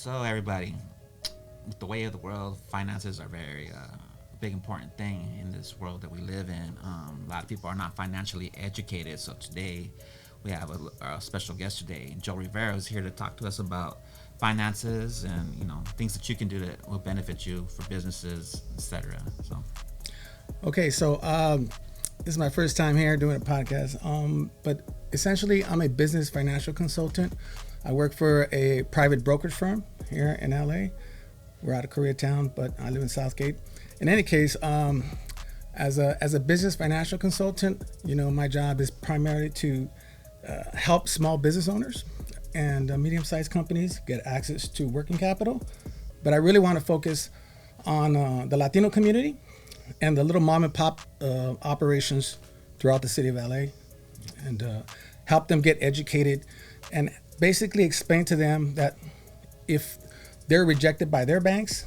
So everybody, with the way of the world, finances are very big important thing in this world that we live in. A lot of people are not financially educated. So today we have a special guest today. Joe Rivera is here to talk to us about finances and things that you can do that will benefit you for businesses, etc. So. Okay, so this is my first time here doing a podcast. But essentially, I'm a business financial consultant. I work for a private brokerage firm here in LA. We're out of Koreatown, but I live in Southgate. In any case, as a business financial consultant, my job is primarily to help small business owners and medium-sized companies get access to working capital. But I really want to focus on the Latino community and the little mom and pop operations throughout the city of LA, and help them get educated and basically explain to them that if they're rejected by their banks,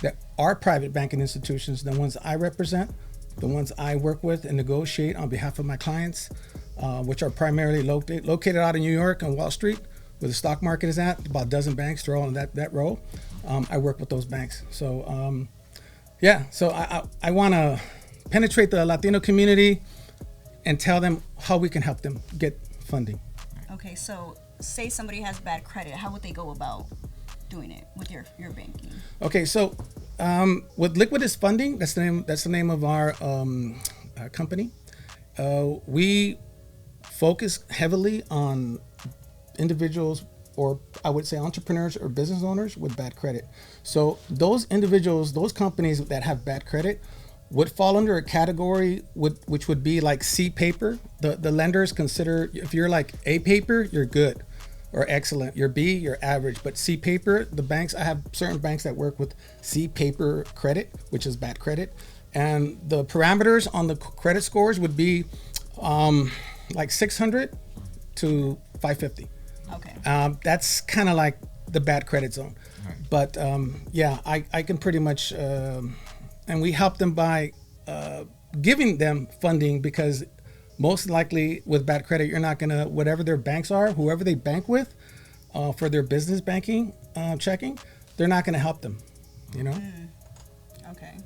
that our private banking institutions, the ones I represent, the ones I work with and negotiate on behalf of my clients, which are primarily located out in New York on Wall Street, where the stock market is at, about a dozen banks, they're all in that row. I work with those banks. So so I want to penetrate the Latino community and tell them how we can help them get funding. Okay, so say somebody has bad credit, how would they go about doing it with your banking? Okay, so with Liquidus Funding, that's the name of our company. We focus heavily on individuals, or I would say entrepreneurs or business owners with bad credit. So those individuals, those companies that have bad credit would fall under a category which would be like C paper. The lenders consider, if you're like A paper, you're good or excellent. You're B, you're average. But C paper, the banks, I have certain banks that work with C paper credit, which is bad credit. And the parameters on the credit scores would be like 600 to 550. Okay. That's kind of like the bad credit zone. Right. But I can pretty much, and we help them by giving them funding, because most likely with bad credit, you're not gonna, whatever their banks are, whoever they bank with for their business banking checking, they're not gonna help them, Okay.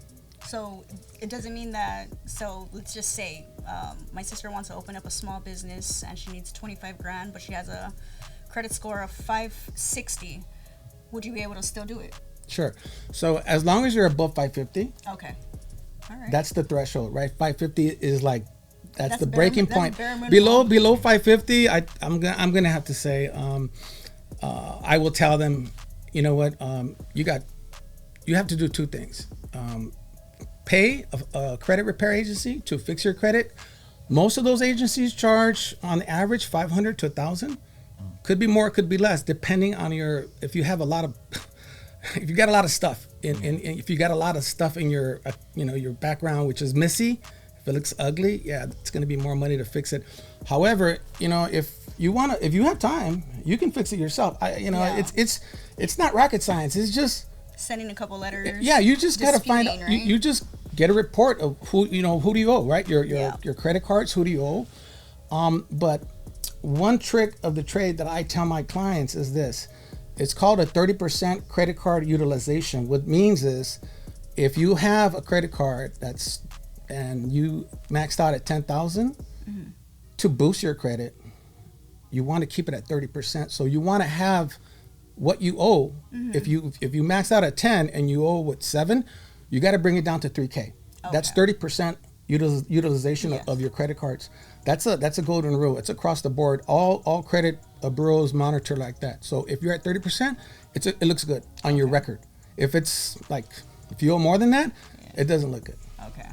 So it doesn't mean that, so let's just say my sister wants to open up a small business and she needs 25 grand, but she has a credit score of 560. Would you be able to still do it? Sure. So as long as you're above 550, okay. All right. That's the threshold, right? 550 is like, that's the bare breaking point. Below 550, I'm gonna have to say, I will tell them, you know what, you have to do two things. Pay a credit repair agency to fix your credit. Most of those agencies charge on average 500 to 1,000. Could be more, could be less, depending on if you have a lot of, if you got a lot of stuff if you got a lot of stuff in your, your background, which is messy, if it looks ugly, it's going to be more money to fix it. However, if you have time, you can fix it yourself. It's not rocket science. It's just sending a couple letters. Yeah, you just got to find out. Right? You just get a report of who do you owe, right? Your credit cards, who do you owe? But one trick of the trade that I tell my clients is this. It's called a 30% credit card utilization. What it means is, if you have a credit card and you maxed out at 10,000, to boost your credit, you want to keep it at 30%. So you want to have what you owe. If you max out at 10 and you owe 7, you got to bring it down to 3K. Okay. That's 30% utilization of your credit cards. That's a golden rule. It's across the board. All credit bureaus monitor like that. So if you're at 30%, it looks good on your record. If it's like, if you owe more than that, it doesn't look good. Okay.